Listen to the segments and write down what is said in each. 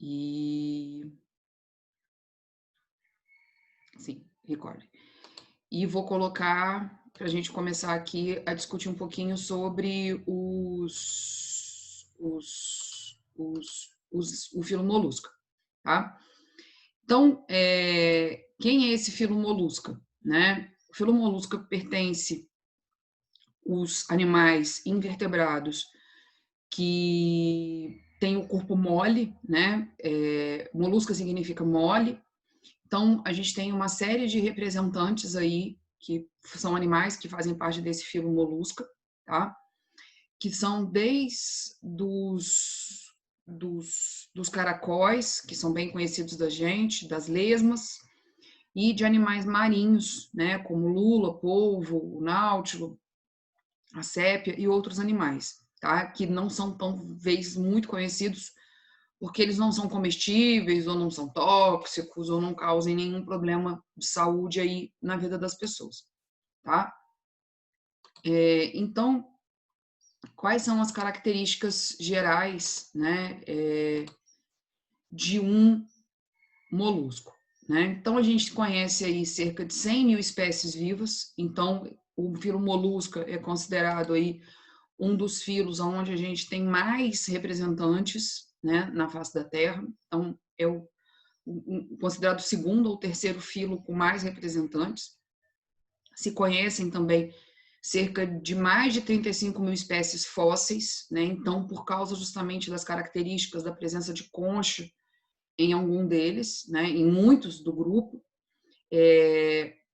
E... Sim, recorde. E vou colocar, para a gente começar aqui a discutir um pouquinho sobre o filo molusca, tá? Então, quem é esse filo molusca, né? O filo molusca pertence os animais invertebrados que têm o corpo mole, né? Molusca significa mole. Então, a gente tem uma série de representantes aí que são animais que fazem parte desse filo molusca, tá? Que são desde dos caracóis, que são bem conhecidos da gente, das lesmas, e de animais marinhos, né, como lula, polvo, o náutilo, a sépia e outros animais, tá? Que não são talvez muito conhecidos porque eles não são comestíveis ou não são tóxicos ou não causem nenhum problema de saúde aí na vida das pessoas, tá? Então, quais são as características gerais, né, de um molusco, né? Então, a gente conhece aí cerca de 100 mil espécies vivas, então o filo molusca é considerado aí um dos filos onde a gente tem mais representantes, né, na face da Terra, então é considerado o segundo ou terceiro filo com mais representantes. Se conhecem também cerca de mais de 35 mil espécies fósseis, né? Então, por causa justamente das características da presença de concha em algum deles, né? Em muitos do grupo,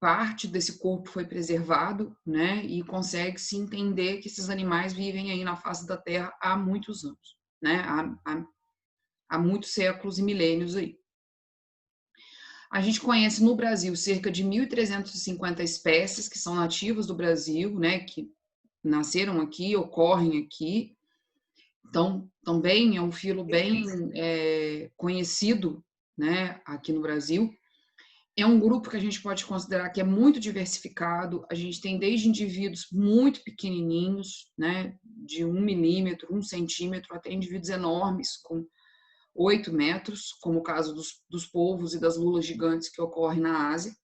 parte desse corpo foi preservado, né? E consegue-se entender que esses animais vivem aí na face da Terra há muitos anos, né? Há muitos séculos e milênios aí. A gente conhece no Brasil cerca de 1.350 espécies que são nativas do Brasil, né, que nasceram aqui, ocorrem aqui. Então, também é um filo bem conhecido, né, aqui no Brasil. É um grupo que a gente pode considerar que é muito diversificado. A gente tem desde indivíduos muito pequenininhos, né, de 1 milímetro, 1 centímetro, até indivíduos enormes, com 8 metros, como o caso dos polvos e das lulas gigantes que ocorre na Ásia.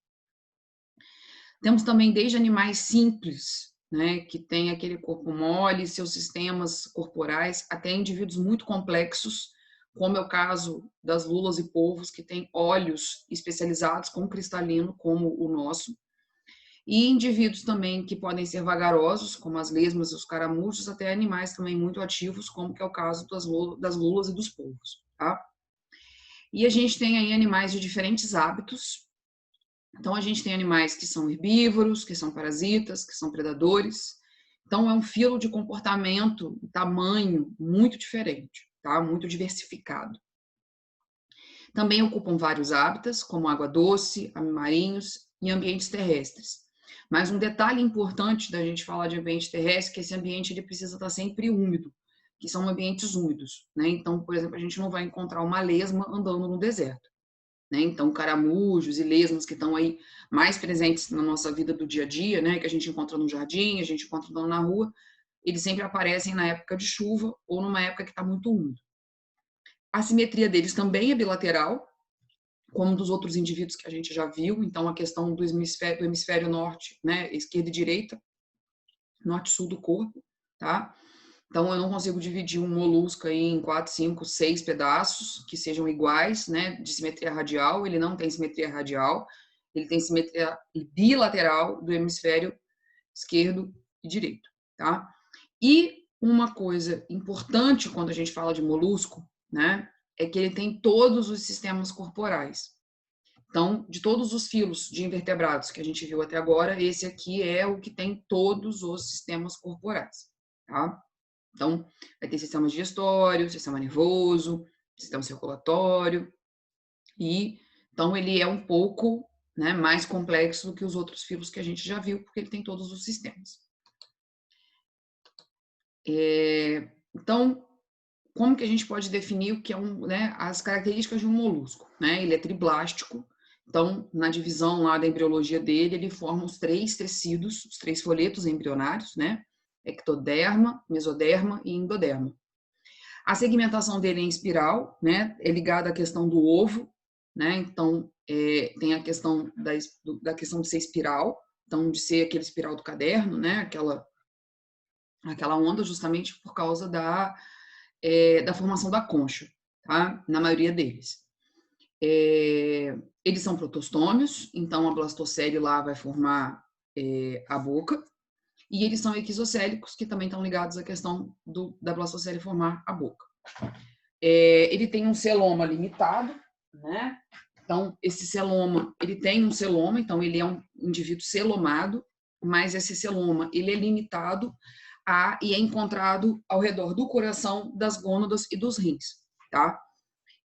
Temos também desde animais simples, né, que têm aquele corpo mole, seus sistemas corporais, até indivíduos muito complexos, como é o caso das lulas e polvos, que têm olhos especializados com cristalino, como o nosso, e indivíduos também que podem ser vagarosos, como as lesmas e os caramujos, até animais também muito ativos, como que é o caso das lulas e dos polvos, tá? E a gente tem aí animais de diferentes hábitos. Então, a gente tem animais que são herbívoros, que são parasitas, que são predadores. Então, é um filo de comportamento, tamanho muito diferente, tá? Muito diversificado. Também ocupam vários hábitats, como água doce, marinhos e ambientes terrestres. Mas um detalhe importante da gente falar de ambiente terrestre é que esse ambiente ele precisa estar sempre úmido, que são ambientes úmidos, né? Então, por exemplo, a gente não vai encontrar uma lesma andando no deserto, né? Então, caramujos e lesmas que estão aí mais presentes na nossa vida do dia a dia, né? Que a gente encontra no jardim, a gente encontra andando na rua, eles sempre aparecem na época de chuva ou numa época que está muito úmido. A simetria deles também é bilateral, como dos outros indivíduos que a gente já viu. Então, a questão do hemisfério norte, né? Esquerda e direita, norte e sul do corpo, tá? Então, eu não consigo dividir um molusco aí em 4, 5, 6 pedaços que sejam iguais, né, de simetria radial. Ele não tem simetria radial, ele tem simetria bilateral do hemisfério esquerdo e direito, tá? E uma coisa importante quando a gente fala de molusco, né, é que ele tem todos os sistemas corporais. Então, de todos os filos de invertebrados que a gente viu até agora, esse aqui é o que tem todos os sistemas corporais, tá? Então, vai ter sistema digestório, sistema nervoso, sistema circulatório, e então ele é um pouco, né, mais complexo do que os outros filos que a gente já viu, porque ele tem todos os sistemas. Então, como que a gente pode definir o que é né, as características de um molusco? Né? Ele é triblástico, então, na divisão lá da embriologia dele, ele forma os 3 tecidos, os 3 folhetos embrionários, né? Ectoderma, mesoderma e endoderma. A segmentação dele é em espiral, né? É ligada à questão do ovo, né? Então, tem a questão da questão de ser espiral, então de ser aquele espiral do caderno, né? Aquela onda justamente por causa da formação da concha, tá? Na maioria deles. Eles são protostômios, então a blastocele lá vai formar a boca, e eles são equisocélicos, que também estão ligados à questão da blastocele formar a boca. Ele tem um celoma limitado, né? Então, esse celoma, ele tem um celoma, então ele é um indivíduo celomado, mas esse celoma, ele é limitado e é encontrado ao redor do coração, das gônadas e dos rins, tá?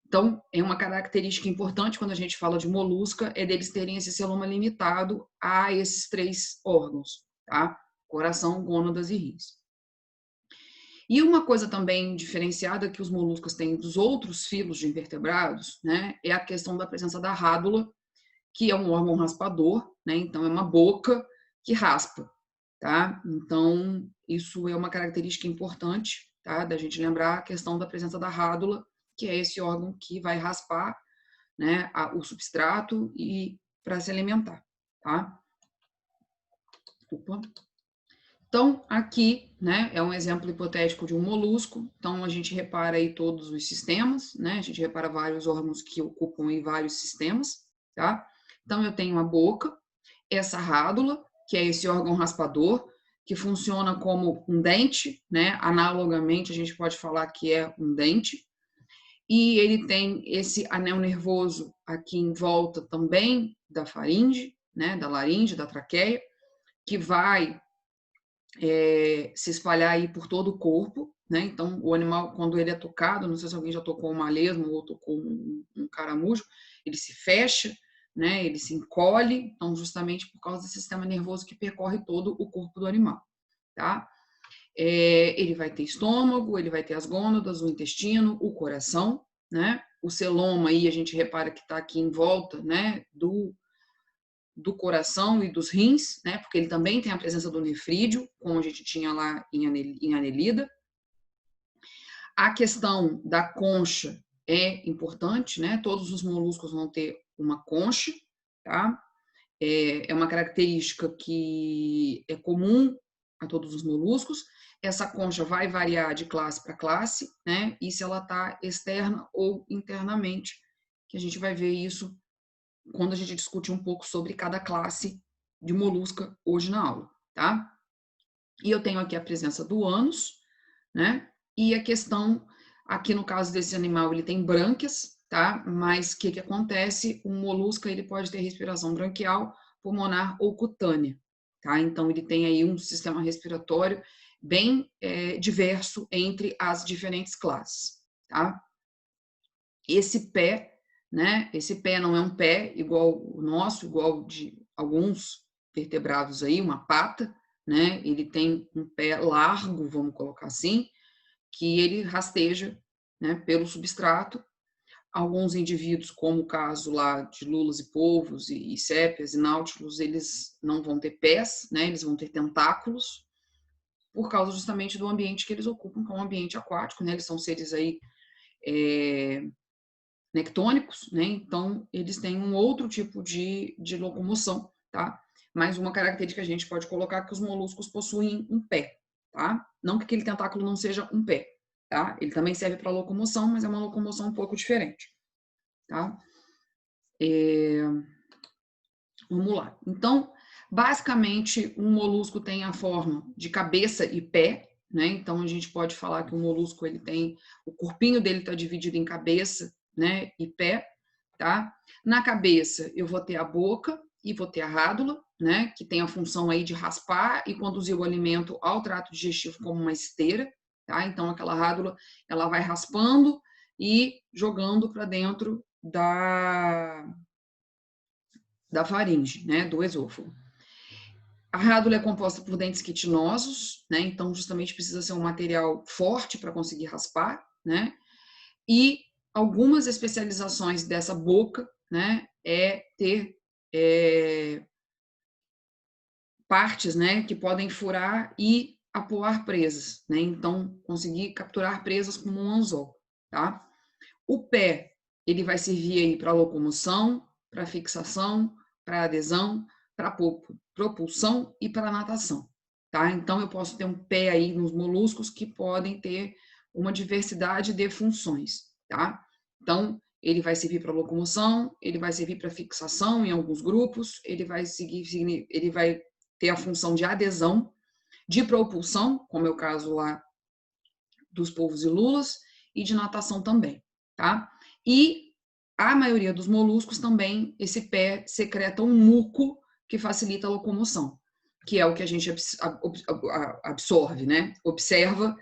Então, é uma característica importante quando a gente fala de molusca, é deles terem esse celoma limitado a esses 3 órgãos, tá? Coração, gônadas e rins. E uma coisa também diferenciada que os moluscos têm dos outros filos de invertebrados, né, é a questão da presença da rádula, que é um órgão raspador, né? Então é uma boca que raspa, tá? Então isso é uma característica importante, tá? Da gente lembrar a questão da presença da rádula, que é esse órgão que vai raspar, né, o substrato e para se alimentar, tá? Opa. Então, aqui, né, é um exemplo hipotético de um molusco. Então, a gente repara aí todos os sistemas, né? A gente repara vários órgãos que ocupam aí vários sistemas, tá? Então, eu tenho a boca, essa rádula, que é esse órgão raspador, que funciona como um dente, né? Analogamente, a gente pode falar que é um dente. E ele tem esse anel nervoso aqui em volta também da faringe, né? Da laringe, da traqueia, que vai se espalhar aí por todo o corpo, né? Então, o animal, quando ele é tocado, não sei se alguém já tocou uma lesma ou tocou um caramujo, ele se fecha, né? Ele se encolhe, então, justamente por causa do sistema nervoso que percorre todo o corpo do animal, tá? Ele vai ter estômago, ele vai ter as gônadas, o intestino, o coração, né? O celoma aí, a gente repara que está aqui em volta, né? Do coração e dos rins, né? Porque ele também tem a presença do nefrídeo, como a gente tinha lá em Anelida. A questão da concha é importante, né? Todos os moluscos vão ter uma concha, tá? É uma característica que é comum a todos os moluscos. Essa concha vai variar de classe para classe, né? E se ela está externa ou internamente, que a gente vai ver isso quando a gente discute um pouco sobre cada classe de molusca hoje na aula, tá? E eu tenho aqui a presença do ânus, né? E a questão, aqui no caso desse animal, ele tem brânquias, tá? Mas o que acontece? O molusco, ele pode ter respiração branquial, pulmonar ou cutânea, tá? Então, ele tem aí um sistema respiratório bem diverso entre as diferentes classes, tá? Esse pé, né? Esse pé não é um pé igual o nosso, igual de alguns vertebrados aí, uma pata, né? Ele tem um pé largo, vamos colocar assim, que ele rasteja, né, pelo substrato. Alguns indivíduos, como o caso lá de lulas e polvos e sépias e náutilos, eles não vão ter pés, né? Eles vão ter tentáculos, por causa justamente do ambiente que eles ocupam, que é um ambiente aquático, né? Eles são seres aí nectônicos, né? Então, eles têm um outro tipo de locomoção, tá? Mas uma característica que a gente pode colocar é que os moluscos possuem um pé, tá? Não que aquele tentáculo não seja um pé, tá? Ele também serve para locomoção, mas é uma locomoção um pouco diferente, tá? Vamos lá. Então, basicamente, um molusco tem a forma de cabeça e pé, né? Então, a gente pode falar que o molusco, ele tem, o corpinho dele está dividido em cabeça, né, e pé, tá? Na cabeça, eu vou ter a boca e vou ter a rádula, né, que tem a função aí de raspar e conduzir o alimento ao trato digestivo como uma esteira, tá? Então, aquela rádula, ela vai raspando e jogando para dentro da faringe, né, do esôfago. A rádula é composta por dentes quitinosos, né, então justamente precisa ser um material forte para conseguir raspar, né, e algumas especializações dessa boca, né, é ter partes, né, que podem furar e apoar presas, né? Então, conseguir capturar presas como um anzol, tá? O pé, ele vai servir aí para locomoção, para fixação, para adesão, para propulsão e para natação, tá? Então, eu posso ter um pé aí nos moluscos que podem ter uma diversidade de funções, tá? Então, ele vai servir para locomoção, ele vai servir para fixação em alguns grupos, ele vai ter a função de adesão, de propulsão, como é o caso lá dos polvos e lulas, e de natação também, tá? E a maioria dos moluscos também, esse pé secreta um muco que facilita a locomoção, que é o que a gente absorve, né? Observa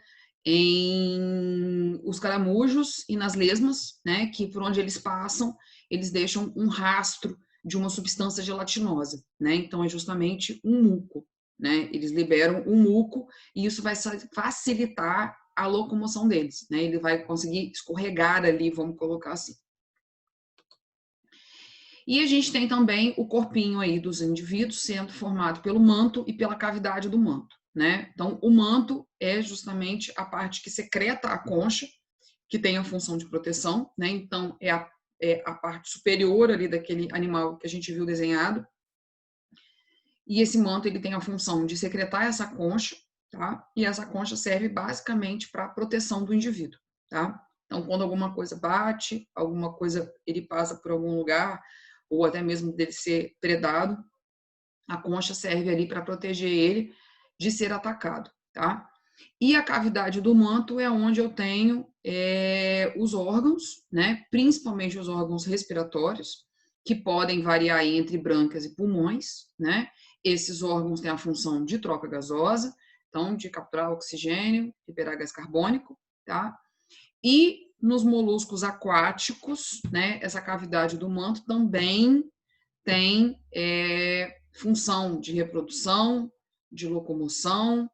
em os caramujos e nas lesmas, né? Que por onde eles passam, eles deixam um rastro de uma substância gelatinosa, né? Então é justamente um muco, né? Eles liberam um muco e isso vai facilitar a locomoção deles, né? Ele vai conseguir escorregar ali, vamos colocar assim. E a gente tem também o corpinho aí dos indivíduos sendo formado pelo manto e pela cavidade do manto, né? Então, o manto é justamente a parte que secreta a concha, que tem a função de proteção, né? Então, é a parte superior ali daquele animal que a gente viu desenhado. E esse manto, ele tem a função de secretar essa concha, tá? E essa concha serve basicamente para a proteção do indivíduo, tá? Então, quando alguma coisa bate, alguma coisa ele passa por algum lugar, ou até mesmo dele ser predado, a concha serve ali para proteger ele de ser atacado, tá? E a cavidade do manto é onde eu tenho os órgãos, né? Principalmente os órgãos respiratórios, que podem variar entre brânquias e pulmões, né? Esses órgãos têm a função de troca gasosa, então de capturar oxigênio, liberar gás carbônico, tá? E nos moluscos aquáticos, né, essa cavidade do manto também tem função de reprodução, de locomoção,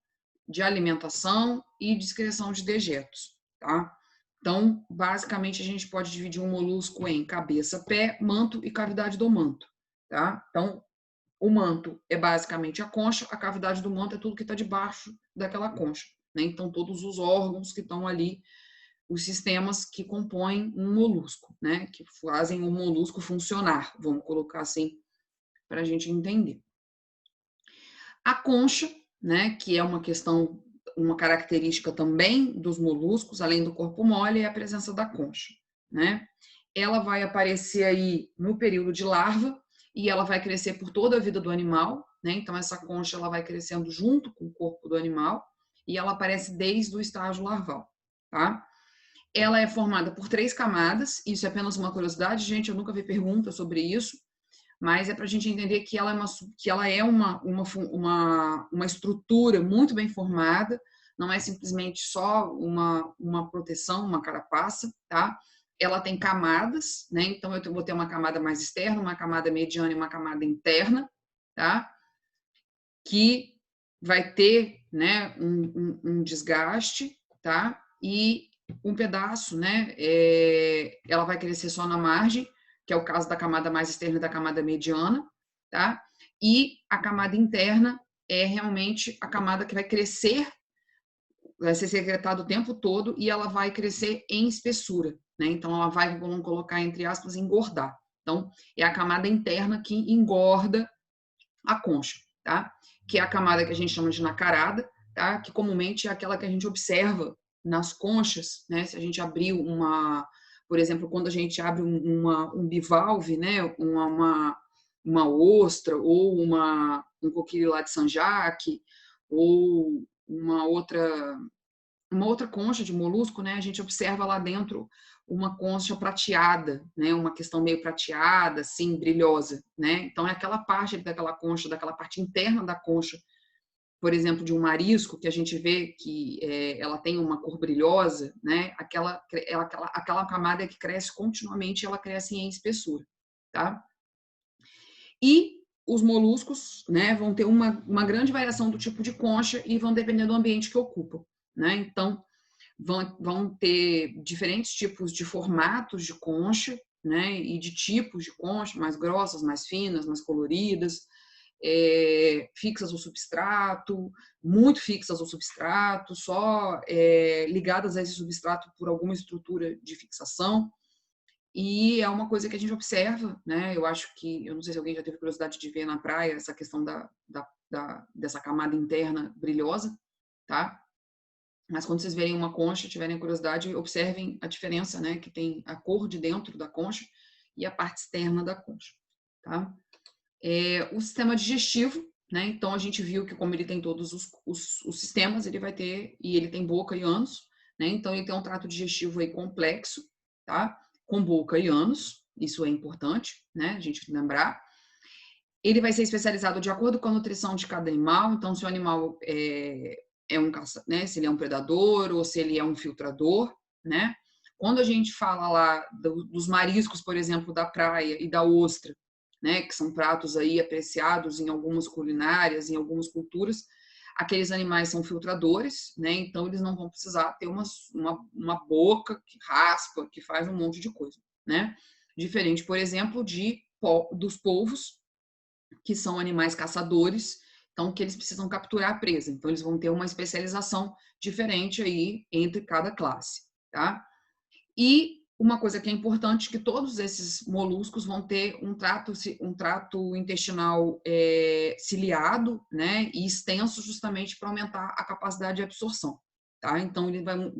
de alimentação e de excreção de dejetos, tá? Então, basicamente, a gente pode dividir um molusco em cabeça, pé, manto e cavidade do manto, tá? Então, o manto é basicamente a concha, a cavidade do manto é tudo que está debaixo daquela concha, né? Então, todos os órgãos que estão ali, os sistemas que compõem um molusco, né? Que fazem o molusco funcionar, vamos colocar assim, para a gente entender. A concha, né? Que é uma questão, uma característica também dos moluscos, além do corpo mole, é a presença da concha, né? Ela vai aparecer aí no período de larva e ela vai crescer por toda a vida do animal, né? Então essa concha ela vai crescendo junto com o corpo do animal e ela aparece desde o estágio larval, tá? Ela é formada por 3 camadas, isso é apenas uma curiosidade, gente, eu nunca vi pergunta sobre isso, mas é para a gente entender que ela é uma estrutura muito bem formada, não é simplesmente só uma proteção, uma carapaça, tá? Ela tem camadas, né? Então eu vou ter uma camada mais externa, uma camada mediana e uma camada interna, tá? Que vai ter, né, um desgaste, tá? E um pedaço, né? Ela vai crescer só na margem, que é o caso da camada mais externa e da camada mediana, tá? E a camada interna é realmente a camada que vai crescer, vai ser secretada o tempo todo e ela vai crescer em espessura, né? Então ela vai, vamos colocar entre aspas, engordar. Então é a camada interna que engorda a concha, tá? Que é a camada que a gente chama de nacarada, tá? Que comumente é aquela que a gente observa nas conchas, né? Se a gente abrir por exemplo, quando a gente abre um bivalve, né? Uma ostra ou um coquilho lá de Saint-Jacques ou uma outra concha de molusco, né? A gente observa lá dentro uma concha prateada, né? Uma questão meio prateada, assim, brilhosa, né? Então é aquela parte daquela concha, daquela parte interna da concha, por exemplo, de um marisco que a gente vê que ela tem uma cor brilhosa, né? Aquela camada que cresce continuamente, ela cresce em espessura, tá? E os moluscos, né? Vão ter uma grande variação do tipo de concha e vão depender do ambiente que ocupam, né? Então vão ter diferentes tipos de formatos de concha, né? E de tipos de concha, mais grossas, mais finas, mais coloridas. fixas ao substrato, muito fixas ao substrato, só ligadas a esse substrato por alguma estrutura de fixação. E é uma coisa que a gente observa, né? Eu acho que, eu não sei se alguém já teve curiosidade de ver na praia essa questão dessa camada interna brilhosa, tá? Mas quando vocês verem uma concha, tiverem curiosidade, observem a diferença, né? Que tem a cor de dentro da concha e a parte externa da concha, tá? O sistema digestivo, né? Então a gente viu que como ele tem todos os sistemas, ele vai ter, e ele tem boca e ânus, né? Então ele tem um trato digestivo aí complexo, tá? Com boca e ânus, isso é importante, né? A gente lembrar. Ele vai ser especializado de acordo com a nutrição de cada animal, então se o animal é um caça, né? Se ele é um predador ou se ele é um filtrador, né? Quando a gente fala lá dos mariscos, por exemplo, da praia e da ostra, né, que são pratos aí apreciados em algumas culinárias, em algumas culturas, aqueles animais são filtradores, né, então eles não vão precisar ter uma boca que raspa, que faz um monte de coisa, né? Diferente, por exemplo, dos polvos, que são animais caçadores, então que eles precisam capturar a presa, então eles vão ter uma especialização diferente aí entre cada classe, tá? E uma coisa que é importante, que todos esses moluscos vão ter um trato intestinal ciliado, né, e extenso justamente para aumentar a capacidade de absorção, tá? Então,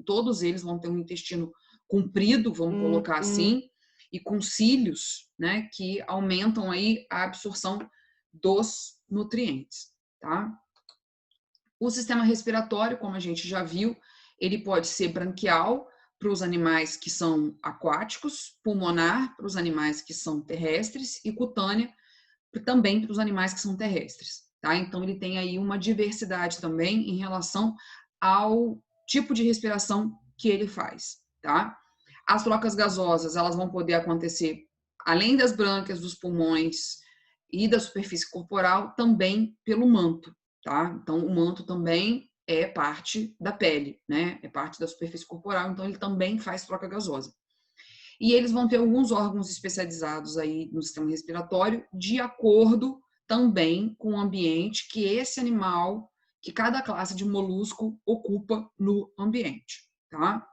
todos eles vão ter um intestino comprido, vamos colocar assim, e com cílios, né, que aumentam aí a absorção dos nutrientes, tá? O sistema respiratório, como a gente já viu, ele pode ser branquial, para os animais que são aquáticos, pulmonar para os animais que são terrestres e cutânea também para os animais que são terrestres, tá? Então ele tem aí uma diversidade também em relação ao tipo de respiração que ele faz, tá? As trocas gasosas, elas vão poder acontecer além das brânquias, dos pulmões e da superfície corporal, também pelo manto, tá? Então o manto também é parte da pele, né? É parte da superfície corporal, então ele também faz troca gasosa. E eles vão ter alguns órgãos especializados aí no sistema respiratório, de acordo também com o ambiente que esse animal, que cada classe de molusco ocupa no ambiente, tá?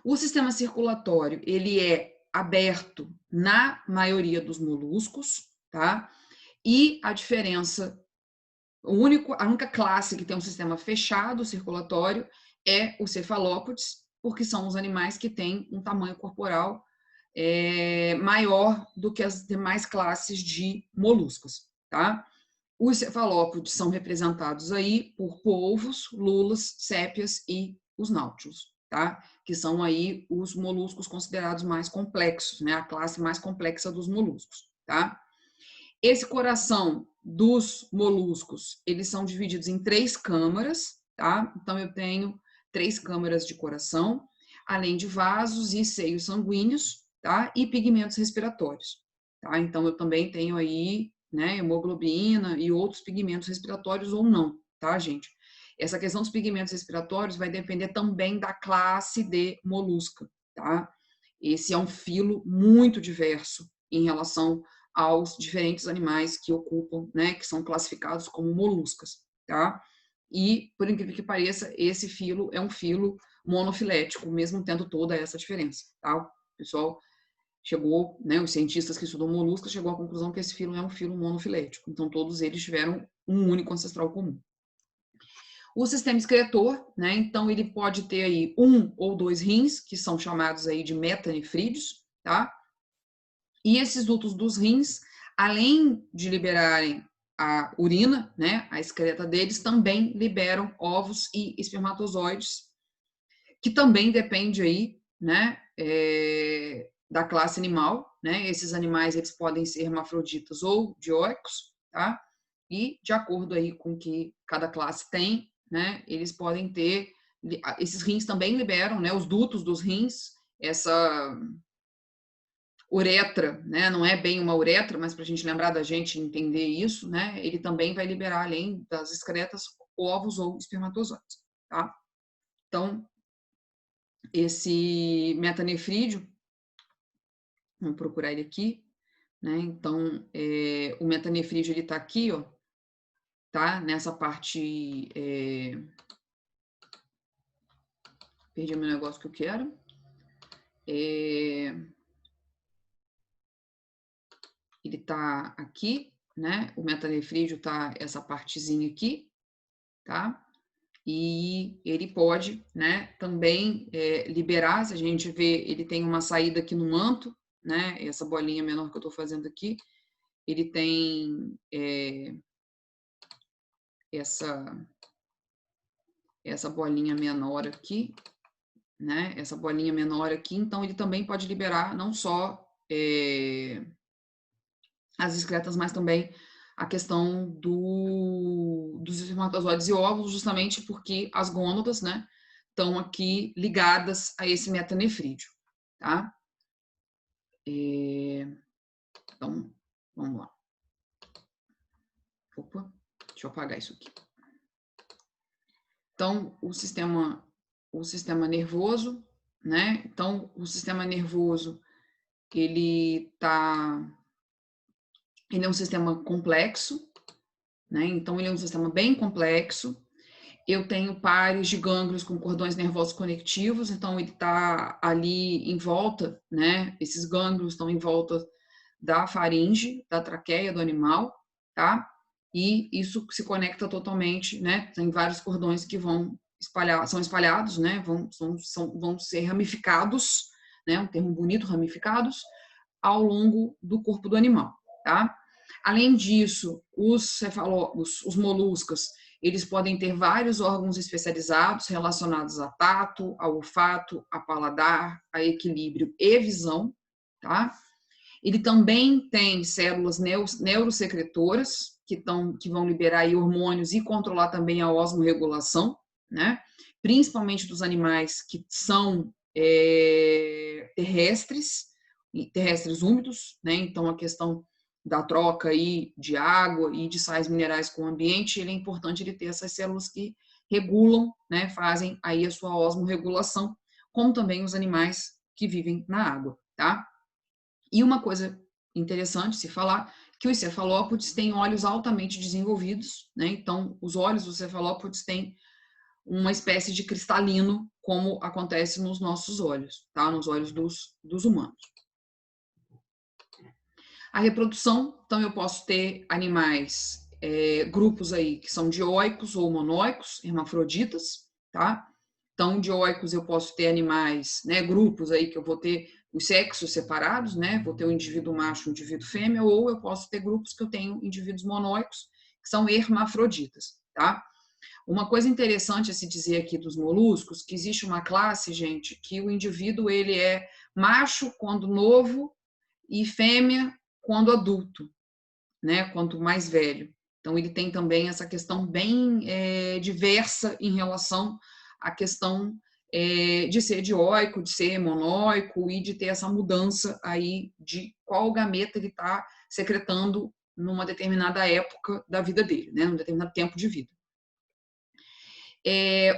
O sistema circulatório, ele é aberto na maioria dos moluscos, tá? E a diferença a única classe que tem um sistema fechado circulatório é o cefalópodes, porque são os animais que têm um tamanho corporal maior do que as demais classes de moluscos, tá? Os cefalópodes são representados aí por polvos, lulas, sépias e os náutilos, tá? Que são aí os moluscos considerados mais complexos, né? A classe mais complexa dos moluscos, tá? Esse coração dos moluscos, eles são divididos em 3 câmaras, tá? Então eu tenho 3 câmaras de coração, além de vasos e seios sanguíneos, tá? E pigmentos respiratórios, tá? Então eu também tenho aí, né, hemoglobina e outros pigmentos respiratórios ou não, tá, gente? Essa questão dos pigmentos respiratórios vai depender também da classe de molusca, tá? Esse é um filo muito diverso em relação aos diferentes animais que ocupam, né, que são classificados como moluscas, tá? E, por incrível que pareça, esse filo é um filo monofilético, mesmo tendo toda essa diferença, tá? O pessoal chegou, né, os cientistas que estudam moluscas chegou à conclusão que esse filo é um filo monofilético. Então, todos eles tiveram um único ancestral comum. O sistema excretor, né, então ele pode ter aí 1 ou 2 rins, que são chamados aí de metanefrídeos, tá? E esses dutos dos rins, além de liberarem a urina, né, a excreta deles, também liberam ovos e espermatozoides, que também depende aí, né, da classe animal, né? Esses animais eles podem ser hermafroditas ou dioicos, tá? E de acordo aí com o que cada classe tem, né, eles podem ter esses rins também liberam, né, os dutos dos rins, essa uretra, né? Não é bem uma uretra, mas para a gente lembrar da gente entender isso, né? Ele também vai liberar, além das excretas, ovos ou espermatozoides, tá? Então, esse metanefrídeo, vamos procurar ele aqui, né? Então, o metanefrídeo, ele tá aqui, ó, tá? Nessa parte... Perdi o meu negócio que eu quero. Ele tá aqui, né? O metanefrídeo tá essa partezinha aqui, tá? E ele pode, né, também liberar, se a gente vê, ele tem uma saída aqui no manto, né? Essa bolinha menor que eu tô fazendo aqui, ele tem essa bolinha menor aqui, né? Essa bolinha menor aqui, então ele também pode liberar não só as excretas, mas também a questão dos espermatozoides e óvulos, justamente porque as gônadas, né, estão aqui ligadas a esse metanefrídeo, tá? Então, vamos lá. Opa, deixa eu apagar isso aqui. Então, o sistema nervoso, né? Então, o sistema nervoso, ele é um sistema complexo, né? Então, ele é um sistema bem complexo. Eu tenho pares de gânglios com cordões nervosos conectivos, então ele está ali em volta, né? Esses gânglios estão em volta da faringe, da traqueia do animal, tá? E isso se conecta totalmente, né? Tem vários cordões que são espalhados, né? Vão ser ramificados, né? Um termo bonito, ramificados, ao longo do corpo do animal, tá? Além disso, os moluscos, eles podem ter vários órgãos especializados relacionados a tato, ao olfato, a paladar, a equilíbrio e visão, tá? Ele também tem células neurosecretoras, que vão liberar aí hormônios e controlar também a osmorregulação, né? Principalmente dos animais que são terrestres úmidos, né? Então, a questão da troca aí de água e de sais minerais com o ambiente, ele é importante ele ter essas células que regulam, né? Fazem aí a sua osmorregulação, como também os animais que vivem na água, tá? E uma coisa interessante se falar, que os cefalópodes têm olhos altamente desenvolvidos, né? Então, os olhos dos cefalópodes têm uma espécie de cristalino, como acontece nos nossos olhos, tá? Nos olhos dos humanos. A reprodução, então eu posso ter animais, grupos aí que são dioicos ou monóicos, hermafroditas, tá? Então, dioicos eu posso ter animais, né, grupos aí que eu vou ter os sexos separados, né? Vou ter um indivíduo macho, um indivíduo fêmea, ou eu posso ter grupos que eu tenho indivíduos monóicos, que são hermafroditas, tá? Uma coisa interessante a se dizer aqui dos moluscos, que existe uma classe, gente, que o indivíduo ele é macho quando novo e fêmea quando adulto, né? Quanto mais velho. Então ele tem também essa questão bem diversa em relação à questão de ser dioico, de ser monóico e de ter essa mudança aí de qual gameta ele está secretando numa determinada época da vida dele, né? Num determinado tempo de vida.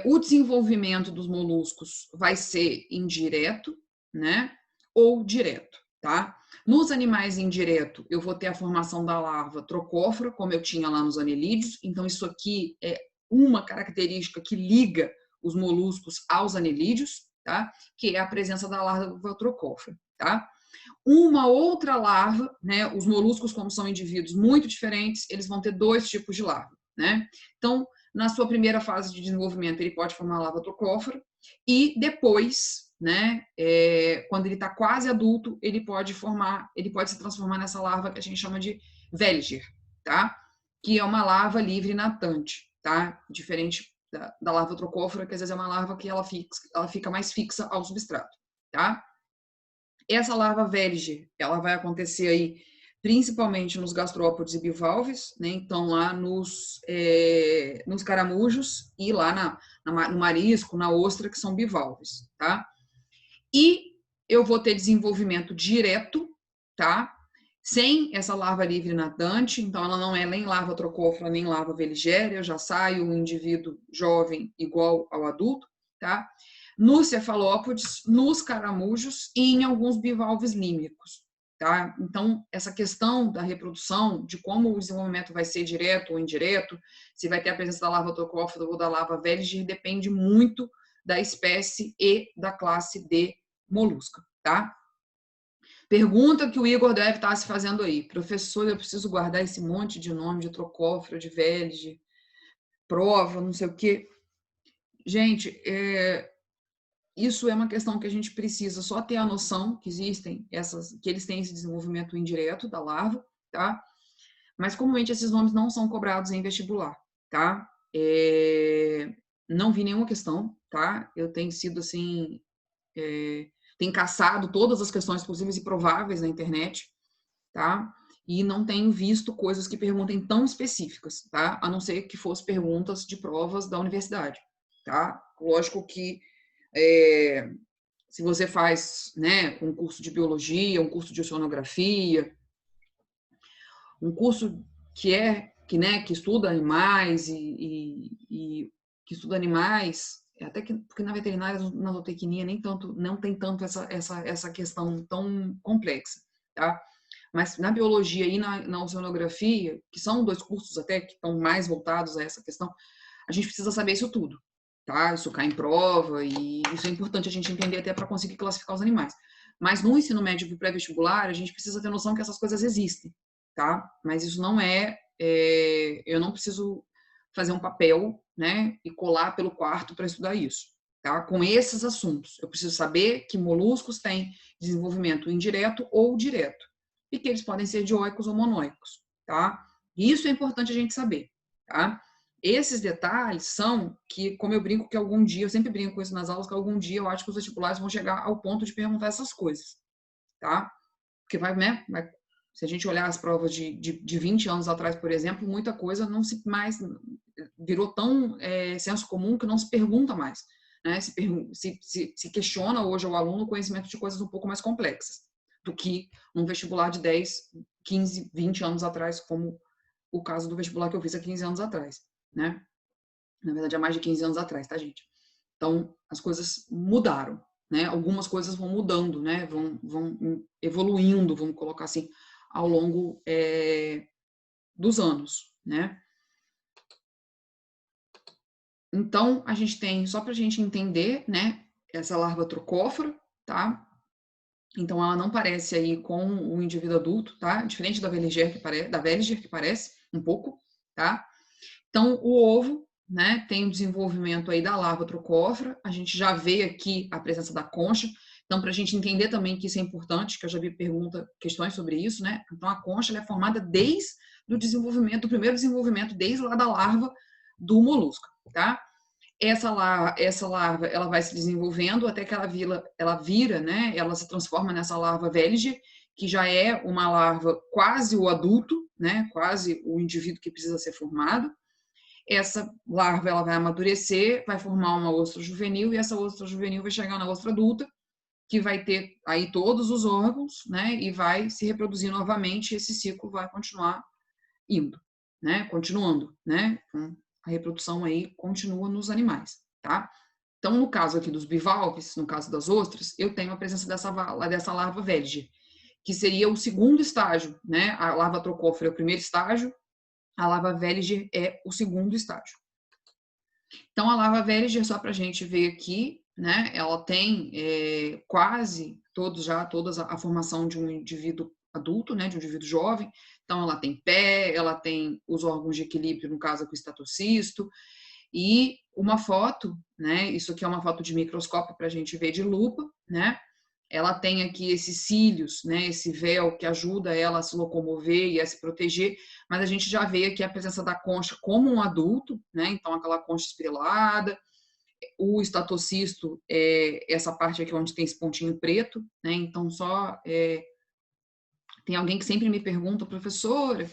O desenvolvimento dos moluscos vai ser indireto, né? Ou direto, tá? Nos animais indireto, eu vou ter a formação da larva trocófora, como eu tinha lá nos anelídeos. Então, isso aqui é uma característica que liga os moluscos aos anelídeos, tá? Que é a presença da larva trocófora, tá? Uma outra larva, né? Os moluscos, como são indivíduos muito diferentes, eles vão ter dois tipos de larva, né? Então, na sua primeira fase de desenvolvimento, ele pode formar a larva trocófora e depois, né, quando ele está quase adulto, ele pode se transformar nessa larva que a gente chama de Veliger, tá? Que é uma larva livre natante, tá? Diferente da larva trocófora, que às vezes é uma larva que ela fica mais fixa ao substrato, tá? Essa larva Veliger, ela vai acontecer aí principalmente nos gastrópodes e bivalves, né? Então lá nos caramujos e lá no marisco, na ostra, que são bivalves, tá? E eu vou ter desenvolvimento direto, tá? Sem essa larva livre natante, então ela não é nem larva trocófora, nem larva veligéria, eu já saio um indivíduo jovem igual ao adulto, tá? Nos cefalópodes, nos caramujos e em alguns bivalves límicos, tá? Então, essa questão da reprodução, de como o desenvolvimento vai ser direto ou indireto, se vai ter a presença da larva trocófora ou da larva Veliger, depende muito da espécie e da classe de molusca, tá? Pergunta que o Igor deve estar se fazendo aí. Professor, eu preciso guardar esse monte de nome de trocófora, de Veliger, prova, não sei o quê. Gente, isso é uma questão que a gente precisa só ter a noção que existem que eles têm esse desenvolvimento indireto da larva, tá? Mas comumente esses nomes não são cobrados em vestibular, tá? Não vi nenhuma questão, tá? Eu tenho sido assim, tenho caçado todas as questões possíveis e prováveis na internet, tá? E não tenho visto coisas que perguntem tão específicas, tá? A não ser que fossem perguntas de provas da universidade, tá? Lógico que se você faz, né, um curso de biologia, um curso de oceanografia, um curso que estuda animais e que estuda animais, até que porque na veterinária, na zootecnia nem tanto, não tem tanto essa questão tão complexa, tá? Mas na biologia e na oceanografia, que são dois cursos até que estão mais voltados a essa questão, a gente precisa saber isso tudo, tá? Isso cai em prova e isso é importante a gente entender até para conseguir classificar os animais. Mas no ensino médio e pré-vestibular, a gente precisa ter noção que essas coisas existem, tá? Mas isso não eu não preciso fazer um papel, né, e colar pelo quarto para estudar isso, tá? Com esses assuntos, eu preciso saber que moluscos têm desenvolvimento indireto ou direto e que eles podem ser dioicos ou monoicos, tá? Isso é importante a gente saber, tá? Esses detalhes são que, como eu brinco que algum dia, eu sempre brinco com isso nas aulas, que algum dia eu acho que os vestibulares vão chegar ao ponto de perguntar essas coisas, tá? Porque se a gente olhar as provas de 20 anos atrás, por exemplo, muita coisa não se mais virou tão senso comum que não se pergunta mais, né? Se questiona hoje ao aluno o conhecimento de coisas um pouco mais complexas do que num vestibular de 10, 15, 20 anos atrás, como o caso do vestibular que eu fiz há 15 anos atrás, né? Na verdade, há mais de 15 anos atrás, tá, gente? Então, as coisas mudaram, né? Algumas coisas vão mudando, né? Vão evoluindo, vamos colocar assim, ao longo dos anos, né? Então, a gente tem, só para a gente entender, né? Essa larva trocófora, tá? Então, ela não parece aí com o indivíduo adulto, tá? Diferente da Veliger, que parece um pouco, tá? Então, o ovo, né, tem o desenvolvimento aí da larva trocófora. A gente já vê aqui a presença da concha. Então, para a gente entender também que isso é importante, que eu já vi questões sobre isso, né? Então, a concha ela é formada desde o desenvolvimento, do primeiro desenvolvimento, desde lá da larva do molusco, tá? Essa larva ela vai se desenvolvendo até que ela vira, né? Ela se transforma nessa larva Veliger, que já é uma larva quase o adulto, né? Quase o indivíduo que precisa ser formado. Essa larva ela vai amadurecer, vai formar uma ostra juvenil e essa ostra juvenil vai chegar na ostra adulta, que vai ter aí todos os órgãos, né? E vai se reproduzir novamente. E esse ciclo vai continuar indo, né? Continuando, né? Então, a reprodução aí continua nos animais, tá? Então, no caso aqui dos bivalves, no caso das ostras, eu tenho a presença dessa larva Veliger, que seria o segundo estágio, né? A larva trocófora é o primeiro estágio, a larva Veliger é o segundo estágio. Então, a larva Veliger, só para a gente ver aqui, né? Ela tem quase todas a formação de um indivíduo adulto, né? De um indivíduo jovem. Então, ela tem pé, ela tem os órgãos de equilíbrio, no caso aqui o estatocisto, e uma foto, né? Isso aqui é uma foto de microscópio para a gente ver de lupa, né? Ela tem aqui esses cílios, né? Esse véu que ajuda ela a se locomover e a se proteger, mas a gente já vê aqui a presença da concha como um adulto, né? Então aquela concha espiralada, o estatocisto essa parte aqui onde tem esse pontinho preto, né? Então tem alguém que sempre me pergunta, professora,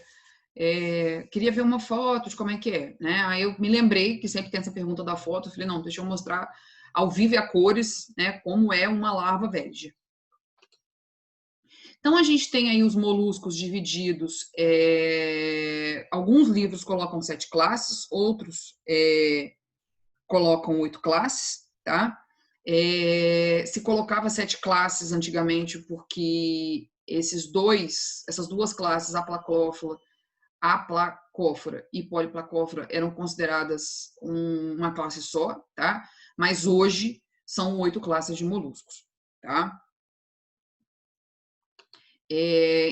queria ver uma foto de como é que é, né? Aí eu me lembrei que sempre tem essa pergunta da foto, eu falei, não, deixa eu mostrar ao vivo e a cores, né, como é uma larva Veliger. Então, a gente tem aí os moluscos divididos, alguns livros colocam 7 classes, outros colocam 8 classes, tá? Se colocava 7 classes antigamente porque essas duas classes, aplacófora e poliplacófora, eram consideradas uma classe só, tá? Mas hoje são 8 classes de moluscos, tá?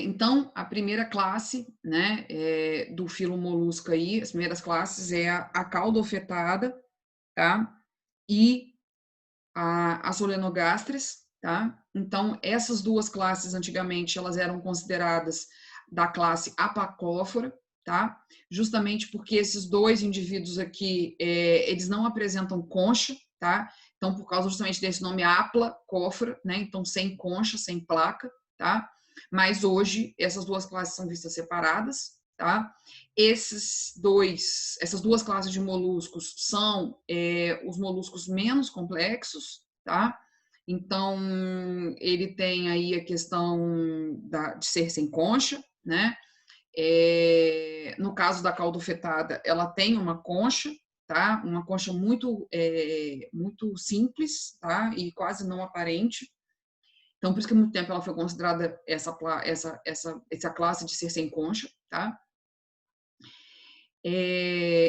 Então, a primeira classe, né, do filo molusco aí, as primeiras classes é a caudofetada, tá? E a Solenogastres, tá? Então, essas duas classes, antigamente, elas eram consideradas da classe apacófora, tá? Justamente porque esses dois indivíduos aqui, eles não apresentam concha, tá? Então, por causa justamente desse nome aplacófora, né? Então, sem concha, sem placa, tá? Mas hoje, essas duas classes são vistas separadas, tá? Essas duas classes de moluscos são os moluscos menos complexos, tá? Então, ele tem aí a questão de ser sem concha, né? No caso da caudofetada, ela tem uma concha, tá? Uma concha muito simples, tá? E quase não aparente. Então, por isso que há muito tempo ela foi considerada essa classe de ser sem concha, tá?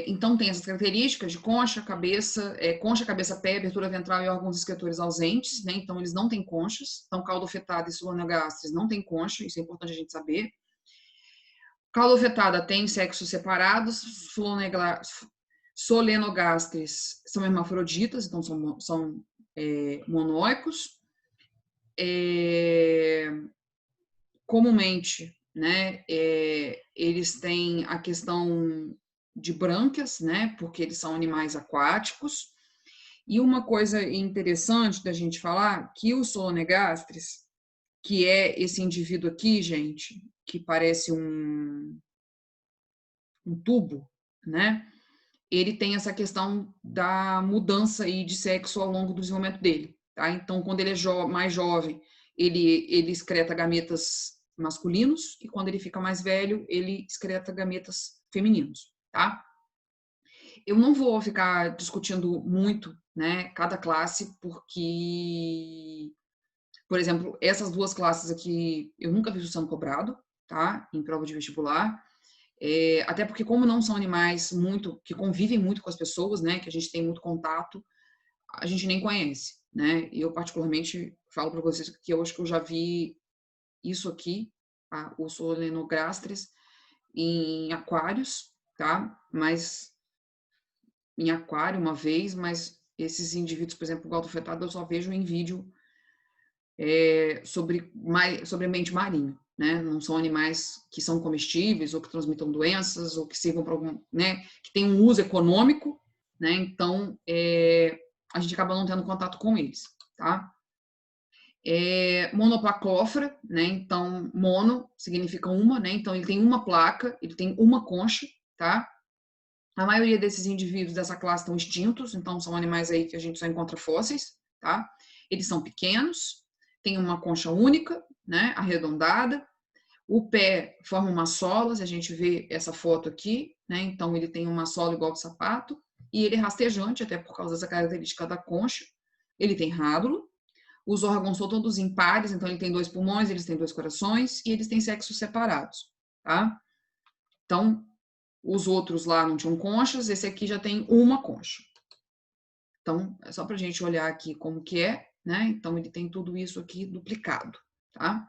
Então, tem essas características de concha, cabeça, pé, abertura ventral e órgãos excretores ausentes, né? Então, eles não têm conchas. Então, caudofetada e solenogastres não têm concha, isso é importante a gente saber. Caudofetada tem sexos separados, solenogastres são hermafroditas, então são monóicos. Comumente, né, eles têm a questão de brânquias, né, porque eles são animais aquáticos. E uma coisa interessante da gente falar, que o Solenogastres, que é esse indivíduo aqui, gente, que parece um tubo, né, ele tem essa questão da mudança aí de sexo ao longo do desenvolvimento dele, tá? Então, quando ele é mais jovem, ele excreta gametas masculinos, e quando ele fica mais velho, ele excreta gametas femininos, tá? Eu não vou ficar discutindo muito, né, cada classe, porque, por exemplo, essas duas classes aqui, eu nunca vi isso sendo cobrado, tá? Em prova de vestibular. Até porque, como não são animais que convivem muito com as pessoas, né, que a gente tem muito contato, a gente nem conhece, né? Eu, particularmente, falo para vocês que eu acho que eu já vi isso aqui, o Solenogastres, em aquários, tá? Mas em aquário uma vez, mas esses indivíduos, por exemplo, o gaudofetado, eu só vejo em vídeo sobre ambiente marinho, né? Não são animais que são comestíveis ou que transmitam doenças ou que sirvam para algum, né? Que tem um uso econômico, né? Então, a gente acaba não tendo contato com eles, tá? Monoplacófora, né? Então, mono significa uma, né? Então, ele tem uma placa, ele tem uma concha, tá? A maioria desses indivíduos dessa classe estão extintos, então são animais aí que a gente só encontra fósseis, tá? Eles são pequenos, têm uma concha única, né, arredondada. O pé forma umas solas, a gente vê essa foto aqui, né? Então ele tem uma sola igual de sapato e ele é rastejante, até por causa dessa característica da concha. Ele tem rádulo, os órgãos são todos impares, então ele tem 2 pulmões, eles têm 2 corações e eles têm sexos separados, tá? Então, os outros lá não tinham conchas, esse aqui já tem uma concha. Então, é só para a gente olhar aqui como que é, né? Então, ele tem tudo isso aqui duplicado, tá?